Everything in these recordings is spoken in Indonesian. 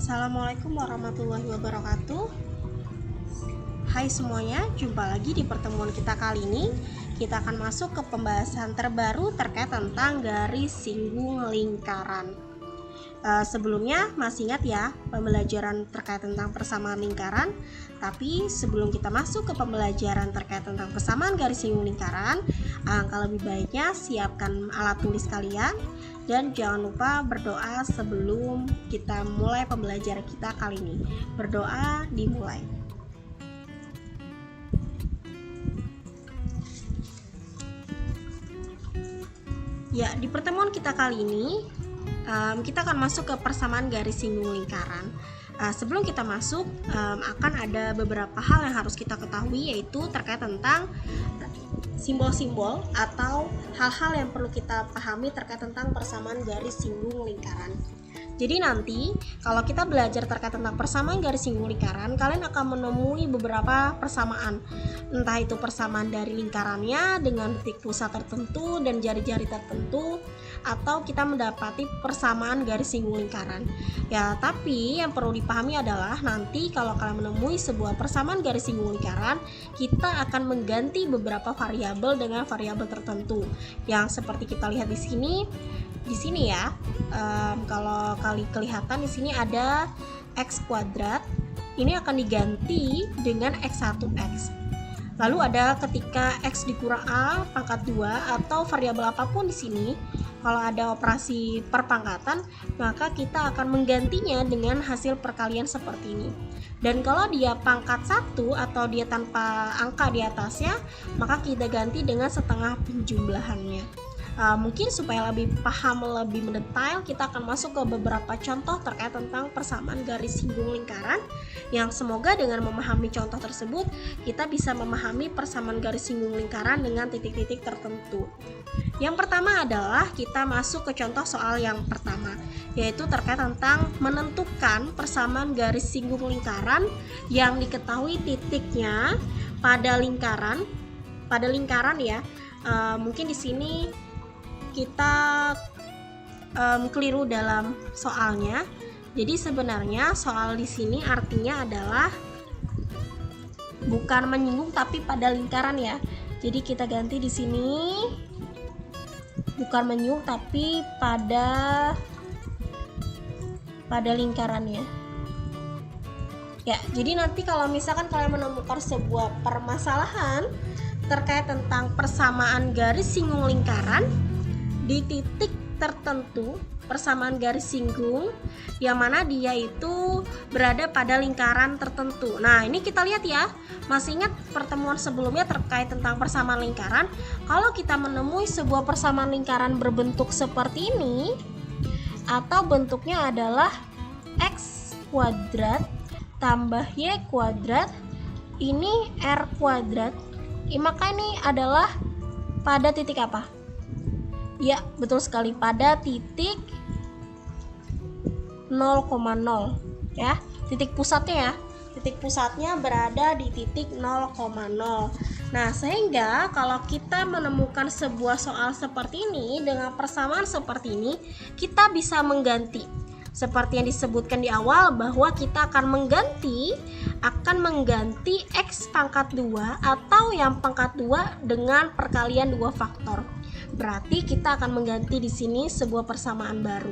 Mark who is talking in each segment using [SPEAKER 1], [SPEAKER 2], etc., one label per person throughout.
[SPEAKER 1] Assalamualaikum warahmatullahi wabarakatuh. Hai semuanya, jumpa lagi di pertemuan kita kali ini. Kita akan masuk ke pembahasan terbaru terkait tentang garis singgung lingkaran. Sebelumnya masih ingat ya pembelajaran terkait tentang persamaan lingkaran. Tapi sebelum kita masuk ke pembelajaran terkait tentang persamaan garis singgung lingkaran, alangkah lebih baiknya siapkan alat tulis kalian. Dan jangan lupa berdoa sebelum kita mulai pembelajaran kita kali ini. Berdoa dimulai. Ya, di pertemuan kita kali ini kita akan masuk ke persamaan garis singgung lingkaran. Sebelum kita masuk, akan ada beberapa hal yang harus kita ketahui, yaitu terkait tentang simbol-simbol atau hal-hal yang perlu kita pahami terkait tentang persamaan garis singgung lingkaran. Jadi nanti kalau kita belajar terkait tentang persamaan garis singgung lingkaran, kalian akan menemui beberapa persamaan. Entah itu persamaan dari lingkarannya dengan titik pusat tertentu dan jari-jari tertentu, atau kita mendapati persamaan garis singgung lingkaran. Ya, tapi yang perlu dipahami adalah nanti kalau kalian menemui sebuah persamaan garis singgung lingkaran, kita akan mengganti beberapa variabel dengan variabel tertentu. Yang seperti kita lihat di sini ya, kalau kelihatan di sini ada x kuadrat, ini akan diganti dengan x1x. Lalu ada ketika x dikurang a pangkat 2 atau variabel apapun di sini, kalau ada operasi perpangkatan, maka kita akan menggantinya dengan hasil perkalian seperti ini. Dan kalau dia pangkat 1 atau dia tanpa angka di atasnya, maka kita ganti dengan setengah penjumlahannya. Mungkin supaya lebih paham, lebih mendetail, kita akan masuk ke beberapa contoh terkait tentang persamaan garis singgung lingkaran, yang semoga dengan memahami contoh tersebut kita bisa memahami persamaan garis singgung lingkaran dengan titik-titik tertentu. Yang pertama adalah kita masuk ke contoh soal yang pertama, yaitu terkait tentang menentukan persamaan garis singgung lingkaran yang diketahui titiknya pada lingkaran ya. Mungkin di sini kita keliru dalam soalnya. Jadi sebenarnya soal di sini artinya adalah bukan menyinggung tapi pada lingkaran ya. Jadi kita ganti di sini bukan menyinggung tapi pada lingkarannya. Ya, jadi nanti kalau misalkan kalian menemukan sebuah permasalahan terkait tentang persamaan garis singgung lingkaran di titik tertentu, persamaan garis singgung yang mana dia itu berada pada lingkaran tertentu. Nah, ini kita lihat ya. Masih ingat pertemuan sebelumnya terkait tentang persamaan lingkaran? Kalau kita menemui sebuah persamaan lingkaran berbentuk seperti ini, atau bentuknya adalah x kuadrat tambah y kuadrat, ini r kuadrat, maka ini adalah pada titik apa? Ya, betul sekali, pada titik 0,0 ya. Titik pusatnya ya. Titik pusatnya berada di titik 0,0. Nah, sehingga kalau kita menemukan sebuah soal seperti ini dengan persamaan seperti ini, kita bisa mengganti seperti yang disebutkan di awal bahwa kita akan mengganti x pangkat 2 atau yang pangkat 2 dengan perkalian 2 faktor. Berarti kita akan mengganti di sini sebuah persamaan baru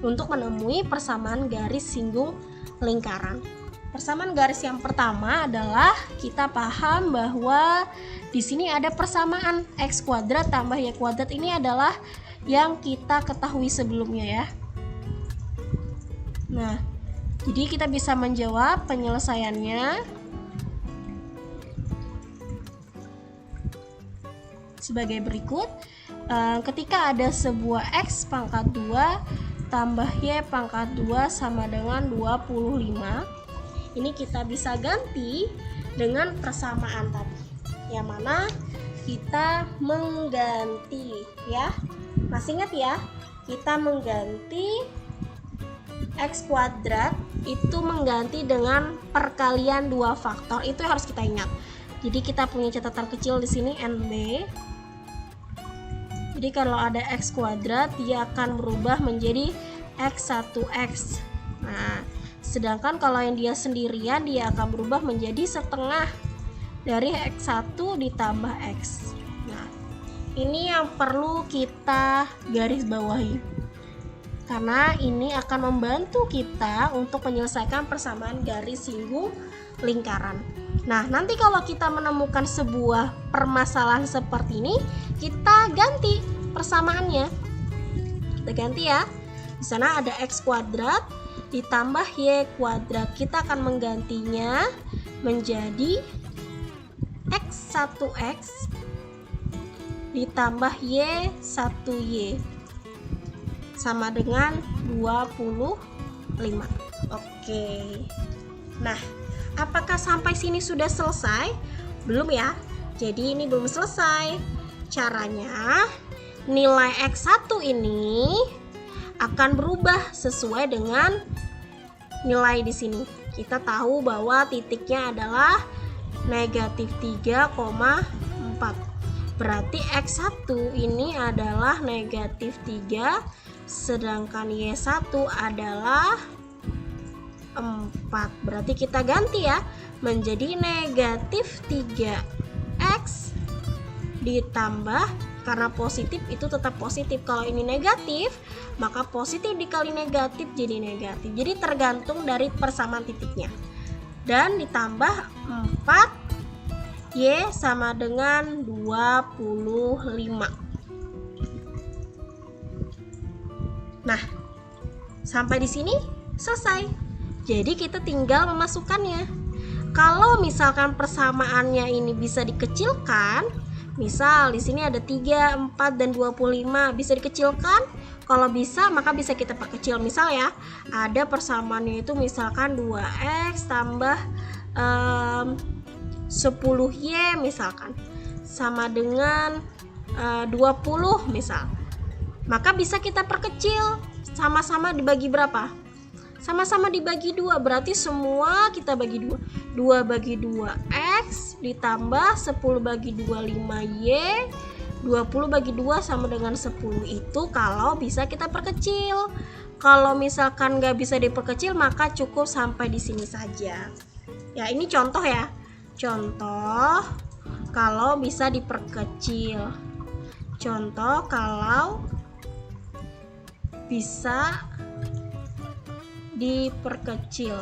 [SPEAKER 1] untuk menemui persamaan garis singgung lingkaran. Persamaan garis yang pertama adalah kita paham bahwa di sini ada persamaan x kuadrat tambah y kuadrat, ini adalah yang kita ketahui sebelumnya ya. Nah, jadi kita bisa menjawab penyelesaiannya sebagai berikut. Ketika ada sebuah x pangkat 2 tambah y pangkat 2 sama dengan 25, ini kita bisa ganti dengan persamaan tadi, yang mana kita mengganti ya. Masih ingat ya, kita mengganti x kuadrat itu mengganti dengan perkalian 2 faktor. Itu yang harus kita ingat. Jadi kita punya catatan kecil di sini, NB. Jadi kalau ada x kuadrat, dia akan berubah menjadi x1x. Nah, Sedangkan kalau yang dia sendirian, dia akan berubah menjadi setengah dari X1 ditambah X. Nah, ini yang perlu kita garis bawahi, karena ini akan membantu kita untuk menyelesaikan persamaan garis singgung lingkaran. Nah, nanti kalau kita menemukan sebuah permasalahan seperti ini, kita ganti persamaannya. Kita ganti ya. Di sana ada X kuadrat ditambah Y kuadrat. Kita akan menggantinya menjadi X1X ditambah Y1Y sama dengan 25. Oke. Nah, apakah sampai sini sudah selesai? Belum ya. Jadi ini belum selesai. Caranya, nilai X1 ini akan berubah sesuai dengan nilai di sini. Kita tahu bahwa titiknya adalah negatif 3,4. Berarti X1 ini adalah negatif 3, sedangkan Y1 adalah 4. Berarti kita ganti ya menjadi negatif 3X ditambah, karena positif itu tetap positif. Kalau ini negatif, maka positif dikali negatif jadi negatif. Jadi tergantung dari persamaan titiknya. Dan ditambah 4, Y sama dengan 25. Nah, sampai di sini selesai. Jadi kita tinggal memasukkannya. Kalau misalkan persamaannya ini bisa dikecilkan, misal di sini ada 3, 4 dan 25, bisa dikecilkan? Kalau bisa, maka bisa kita perkecil. Misal ya, ada persamaannya itu misalkan 2X tambah 10Y misalkan sama dengan 20 misal. Maka bisa kita perkecil. Sama-sama dibagi berapa? Sama-sama dibagi 2, berarti semua kita bagi 2. 2 bagi 2X ditambah 10 bagi 2 5Y, 20 bagi 2 sama dengan 10. Itu kalau bisa kita perkecil. Kalau misalkan nggak bisa diperkecil, maka cukup sampai di sini saja. Ya, ini contoh ya. Contoh kalau bisa diperkecil. Contoh kalau bisa diperkecil.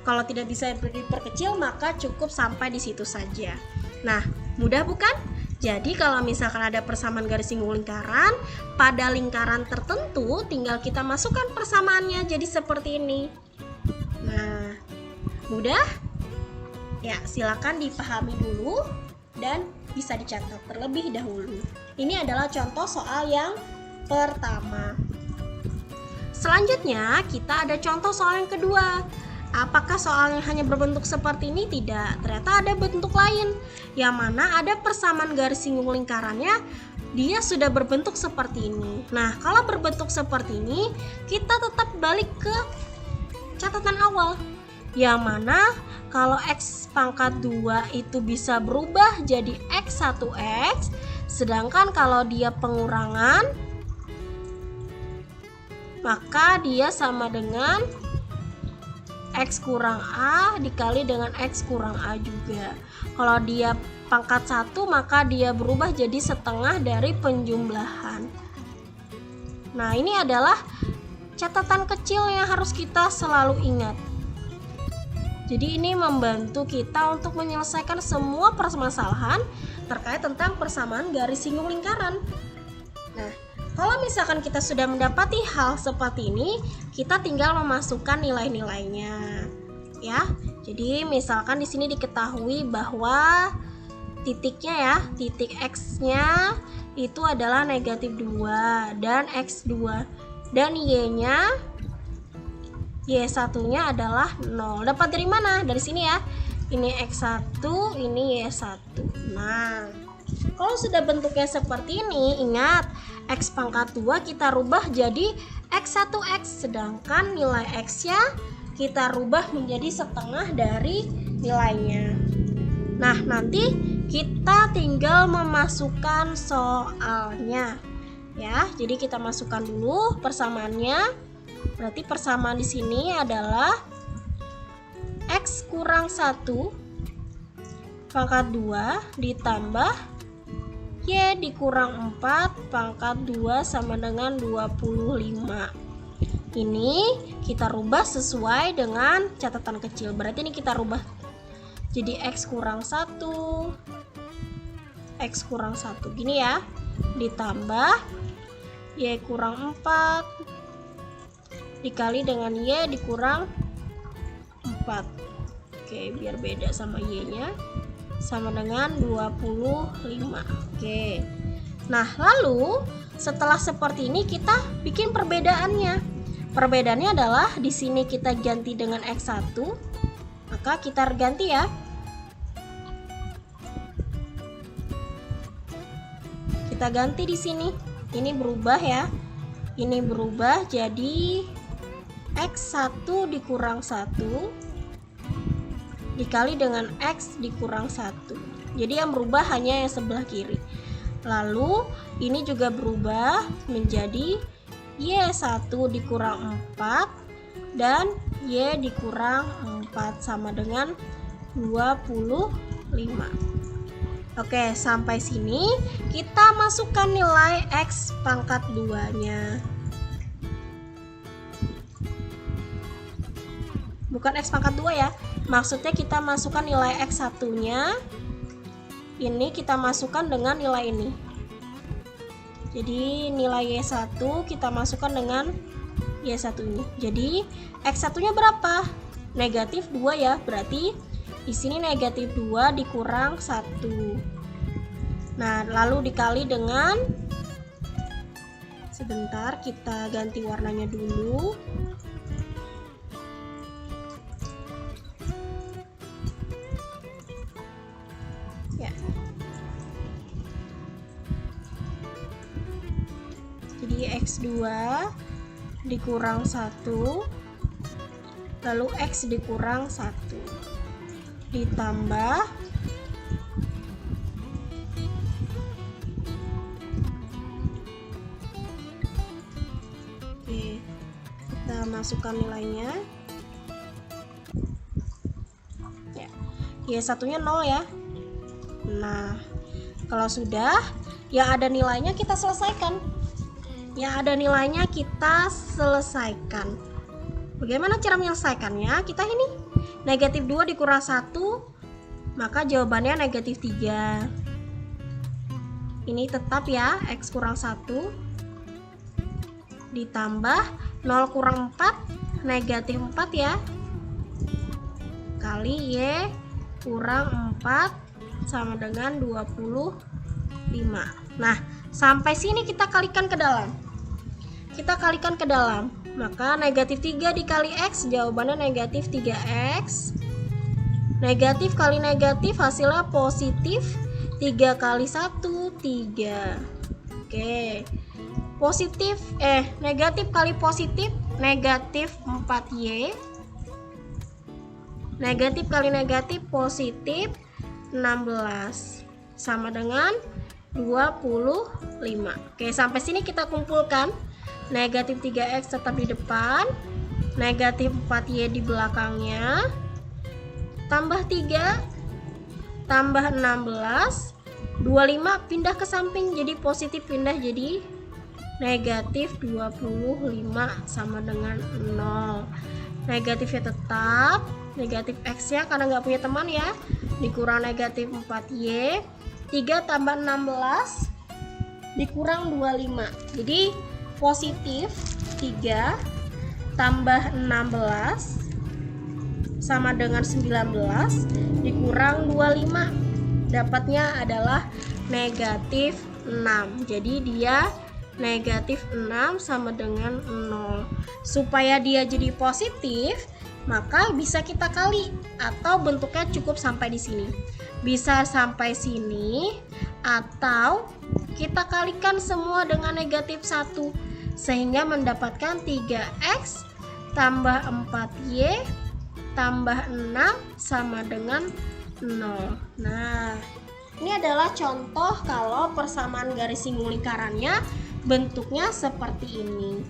[SPEAKER 1] Kalau tidak bisa diperkecil, maka cukup sampai di situ saja. Nah, mudah bukan? Jadi kalau misalkan ada persamaan garis singgung lingkaran, pada lingkaran tertentu tinggal kita masukkan persamaannya jadi seperti ini. Nah, mudah? Ya, silakan dipahami dulu dan bisa dicatat terlebih dahulu. Ini adalah contoh soal yang pertama. Selanjutnya, kita ada contoh soal yang kedua. Apakah soalnya hanya berbentuk seperti ini? Tidak, ternyata ada bentuk lain, yang mana ada persamaan garis singgung lingkarannya, dia sudah berbentuk seperti ini. Nah, kalau berbentuk seperti ini, kita tetap balik ke catatan awal, yang mana kalau X pangkat 2 itu bisa berubah jadi X1X, sedangkan kalau dia pengurangan, maka dia sama dengan X kurang A dikali dengan X kurang A juga. Kalau dia pangkat 1, maka dia berubah jadi setengah dari penjumlahan. Nah, ini adalah catatan kecil yang harus kita selalu ingat. Jadi ini membantu kita untuk menyelesaikan semua permasalahan terkait tentang persamaan garis singgung lingkaran. Nah, kalau misalkan kita sudah mendapati hal seperti ini, kita tinggal memasukkan nilai-nilainya, ya. Jadi misalkan di sini diketahui bahwa titiknya ya, titik X-nya itu adalah negatif 2 dan X2, dan Y-nya, Y1-nya adalah 0. Dapat dari mana? Dari sini ya. Ini X1, ini Y1. Nah, kalau sudah bentuknya seperti ini, ingat X pangkat 2 kita rubah jadi X1X, sedangkan nilai X-nya kita rubah menjadi setengah dari nilainya. Nah, nanti kita tinggal memasukkan soalnya ya. Jadi kita masukkan dulu persamaannya. Berarti persamaan di sini adalah X kurang 1 pangkat 2 ditambah Y dikurang 4 pangkat 2 sama dengan 25. Ini kita rubah sesuai dengan catatan kecil. Berarti ini kita rubah jadi X kurang 1 gini ya, ditambah Y kurang 4 dikali dengan Y dikurang 4. Oke, biar beda sama Y nya, sama dengan 25. Oke, nah lalu setelah seperti ini kita bikin perbedaannya. Perbedaannya adalah di sini kita ganti dengan X1, maka kita ganti ya. Kita ganti di sini. Ini berubah ya. Ini berubah jadi X1 dikurang 1 dikali dengan X dikurang 1. Jadi yang berubah hanya yang sebelah kiri. Lalu ini juga berubah menjadi Y1 dikurang 4 dan Y dikurang 4 sama dengan 25. Oke, sampai sini kita masukkan nilai X pangkat 2-nya. Bukan X pangkat 2 ya, maksudnya kita masukkan nilai X1-nya. Ini kita masukkan dengan nilai ini. Jadi nilai Y1 kita masukkan dengan Y1 ini. Jadi X1-nya berapa? Negatif 2 ya, berarti di sini negatif 2 dikurang 1. Nah, lalu dikali dengan, sebentar kita ganti warnanya dulu. Ya. Jadi X2 dikurang 1, lalu X dikurang 1. Ditambah oke, kita masukkan nilainya ya. Y1-nya 0 ya. Nah, kalau sudah yang ada nilainya kita selesaikan. Yang ada nilainya kita selesaikan. Bagaimana cara menyelesaikannya? Kita ini negatif 2 dikurang 1, maka jawabannya negatif 3. Ini tetap ya, X kurang 1 ditambah 0 kurang 4 negatif 4 ya, kali Y kurang 4 sama dengan 25. Nah, sampai sini kita kalikan ke dalam. Kita kalikan ke dalam. Maka negatif 3 dikali X jawabannya negatif 3X. Negatif kali negatif hasilnya positif. 3 kali 1 3. Oke. Positif negatif kali positif negatif 4Y. Negatif kali negatif positif 16 sama dengan 25. Oke, sampai sini kita kumpulkan. Negatif 3X tetap di depan, negatif 4Y di belakangnya, tambah 3, tambah 16, 25 pindah ke samping, jadi positif pindah jadi negatif 25 sama dengan 0. Negatifnya tetap, negatif X nya karena nggak punya teman ya, dikurang negatif 4Y, 3 tambah 16 dikurang 25, jadi positif 3 tambah 16 sama dengan 19 dikurang 25, dapatnya adalah negatif 6. Jadi dia negatif 6 sama dengan 0. Supaya dia jadi positif, maka bisa kita kali atau bentuknya cukup sampai di sini. Bisa sampai sini atau kita kalikan semua dengan negatif 1 sehingga mendapatkan 3X tambah 4Y tambah 6 sama dengan 0. Nah, ini adalah contoh kalau persamaan garis singgung lingkarannya bentuknya seperti ini.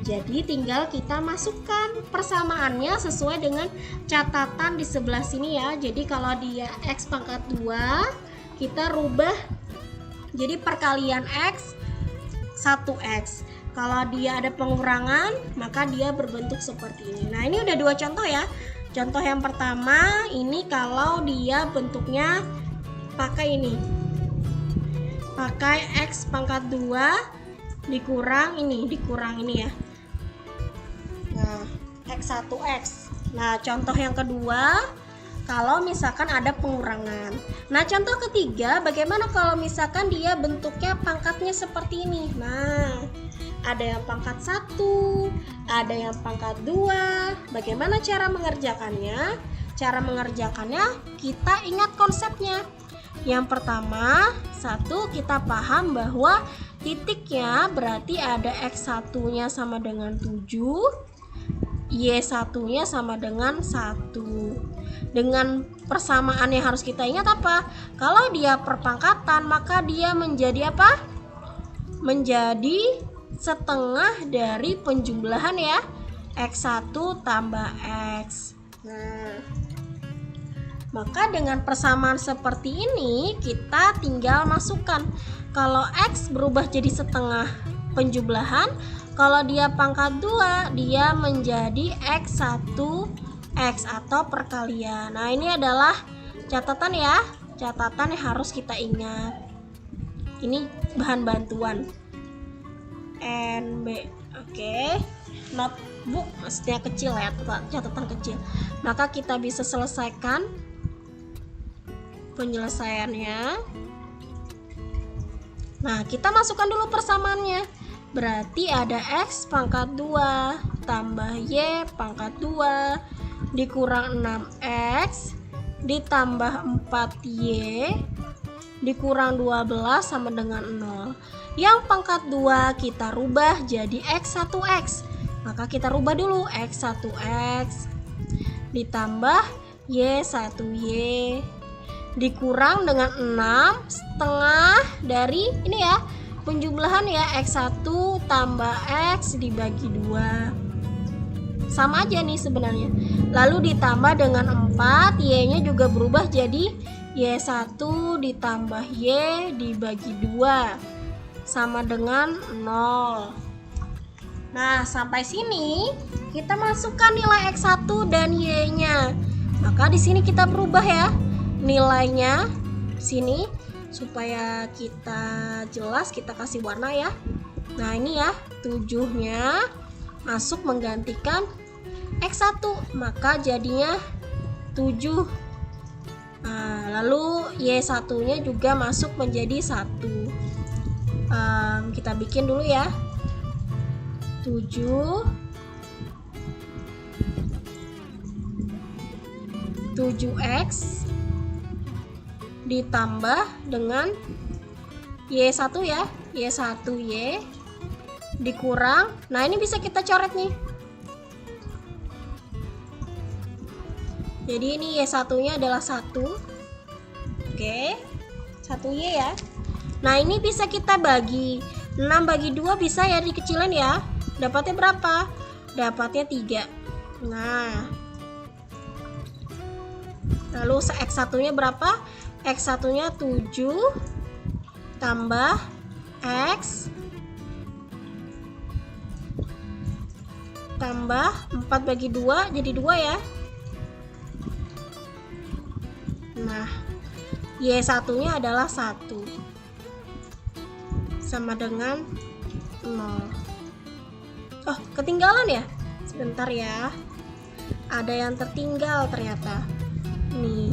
[SPEAKER 1] Jadi tinggal kita masukkan persamaannya sesuai dengan catatan di sebelah sini ya. Jadi kalau dia X pangkat 2, kita rubah jadi perkalian X 1X. Kalau dia ada pengurangan, maka dia berbentuk seperti ini. Nah, ini udah 2 contoh ya. Contoh yang pertama, ini kalau dia bentuknya pakai ini. Pakai X pangkat 2 dikurang ini ya. Nah, X1X. Nah, contoh yang kedua, kalau misalkan ada pengurangan. Nah, contoh ketiga, bagaimana kalau misalkan dia bentuknya pangkatnya seperti ini. Nah, ada yang pangkat 1, ada yang pangkat 2. Bagaimana cara mengerjakannya? Cara mengerjakannya, kita ingat konsepnya. Yang pertama, kita paham bahwa titiknya berarti ada X1-nya sama dengan 7, Y1-nya sama dengan 1. Dengan persamaan yang harus kita ingat apa? Kalau dia perpangkatan, maka dia menjadi apa? Menjadi setengah dari penjumlahan ya, X1 tambah X. Nah, maka dengan persamaan seperti ini kita tinggal masukkan. Kalau X berubah jadi setengah penjumlahan, kalau dia pangkat 2, dia menjadi X1X atau perkalian. Nah, ini adalah catatan ya, catatan yang harus kita ingat. Ini bahan bantuan NB. Oke. Notebook maksudnya kecil ya, catatan kecil. Maka kita bisa selesaikan penyelesaiannya. Nah, kita masukkan dulu persamaannya. Berarti ada X pangkat 2 tambah Y pangkat 2 dikurang 6X ditambah 4Y dikurang 12 sama dengan 0. Yang pangkat 2 kita rubah jadi X1X. Maka kita rubah dulu X1X ditambah Y1Y dikurang dengan 6 setengah dari ini ya, penjumlahan ya, X1 tambah X dibagi 2. Sama aja nih sebenarnya. Lalu ditambah dengan 4, Y-nya juga berubah jadi Y1 ditambah Y dibagi 2 sama dengan 0. Nah, sampai sini kita masukkan nilai X1 dan Y-nya. Maka di sini kita berubah ya nilainya sini. Supaya kita jelas, kita kasih warna ya. Nah, ini ya, 7-nya masuk menggantikan X1, maka jadinya 7. Nah, lalu Y1-nya juga masuk menjadi 1. Kita bikin dulu ya. 7X ditambah dengan Y1 ya, Y1Y dikurang. Nah, ini bisa kita coret nih. Jadi ini Y1-nya adalah 1. Oke, 1Y ya. Nah, ini bisa kita bagi 6 bagi 2 bisa ya, dikecilin ya. Dapatnya berapa? Dapatnya 3. Nah, lalu X1-nya berapa? X1-nya 7 tambah X tambah 4 bagi 2 jadi 2 ya. Nah, Y1-nya adalah 1 sama dengan 0. Oh, ketinggalan ya? Sebentar ya. Ada yang tertinggal ternyata. Nih.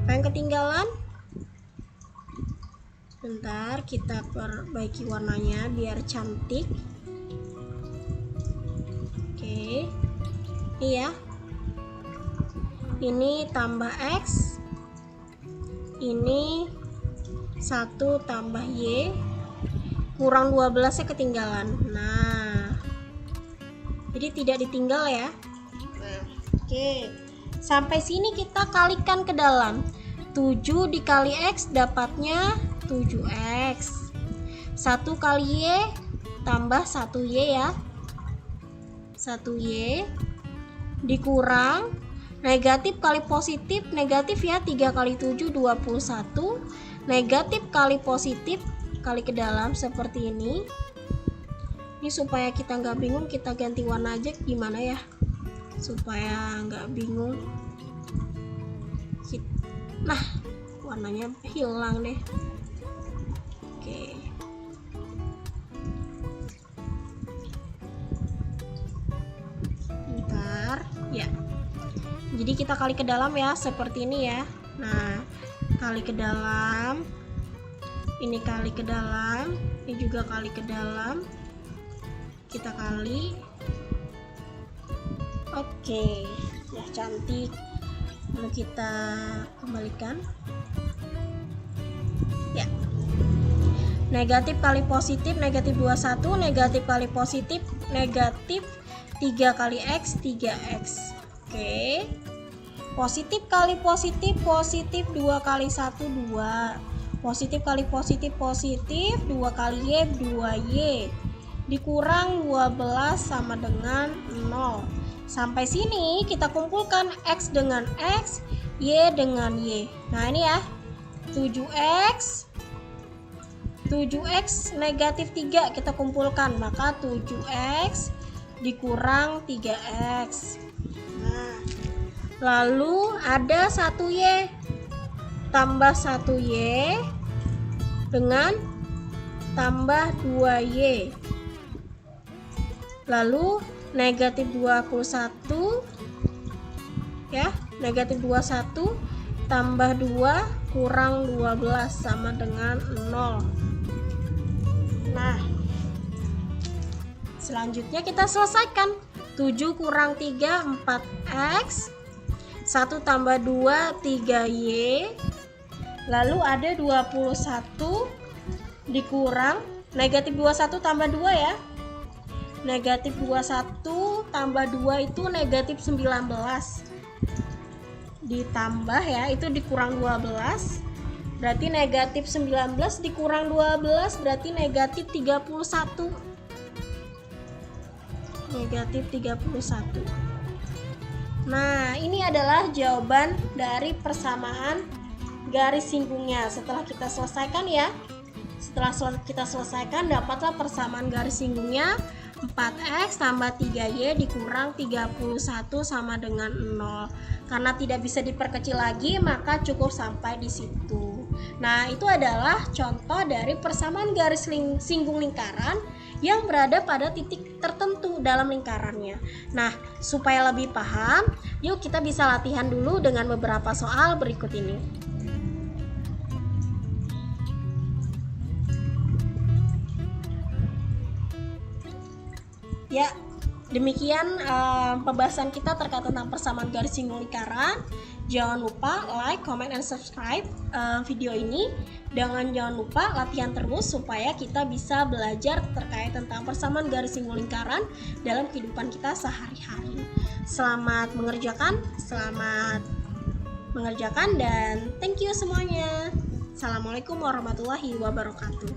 [SPEAKER 1] Apa yang ketinggalan? Bentar, kita perbaiki warnanya biar cantik. Oke, ini ya, ini tambah X, ini 1 tambah Y, kurang 12 nya ketinggalan. Nah, jadi tidak ditinggal ya. Oke, sampai sini kita kalikan ke dalam. 7 dikali X dapatnya 7X. 1 kali Y tambah 1Y ya. 1Y dikurang negatif kali positif, negatif ya, 3 kali 7 21, negatif kali positif kali ke dalam seperti ini. Ini supaya kita nggak bingung, kita ganti warna aja gimana ya, supaya nggak bingung. Nah, warnanya hilang deh. Oke. Bentar, ya. Jadi kita kali ke dalam ya, seperti ini ya. Nah, kali ke dalam. Ini kali ke dalam, ini juga kali ke dalam. Kita kali. Oke, ya cantik. Lalu kita kembalikan. Ya. Negatif kali positif, negatif 21, negatif kali positif, negatif 3 kali X, 3X. Oke. Positif kali positif, positif 2 kali 1, 2. Positif kali positif, positif 2 kali Y, 2Y. Dikurang 12 sama dengan 0. Sampai sini kita kumpulkan X dengan X, Y dengan Y. Nah ini ya, 7X negatif 3 kita kumpulkan, maka 7X dikurang 3X. Nah, lalu ada 1Y tambah 1Y dengan tambah 2Y. Lalu negatif 21 ya, negatif 21 tambah 2 kurang 12 sama dengan 0. Nah, selanjutnya kita selesaikan. 7 kurang 3 4X, 1 tambah 2 3Y. Lalu ada 21 dikurang negatif 21 tambah 2 ya. Negatif 21 tambah 2 itu negatif 19. Ditambah ya, itu dikurang 12. Berarti negatif 19 dikurang 12 berarti negatif 31. Negatif 31. Nah, ini adalah jawaban dari persamaan garis singgungnya. Setelah kita selesaikan ya. Setelah kita selesaikan, dapatlah persamaan garis singgungnya 4X tambah 3Y dikurang 31 sama dengan 0. Karena tidak bisa diperkecil lagi, maka cukup sampai di situ. Nah, itu adalah contoh dari persamaan garis singgung lingkaran yang berada pada titik tertentu dalam lingkarannya. Nah, supaya lebih paham, yuk kita bisa latihan dulu dengan beberapa soal berikut ini. Ya, demikian pembahasan kita terkait tentang persamaan garis singgung lingkaran. Jangan lupa like, comment, and subscribe video ini. Jangan lupa latihan terus supaya kita bisa belajar terkait tentang persamaan garis singgung lingkaran dalam kehidupan kita sehari-hari. Selamat mengerjakan, dan thank you semuanya. Assalamualaikum warahmatullahi wabarakatuh.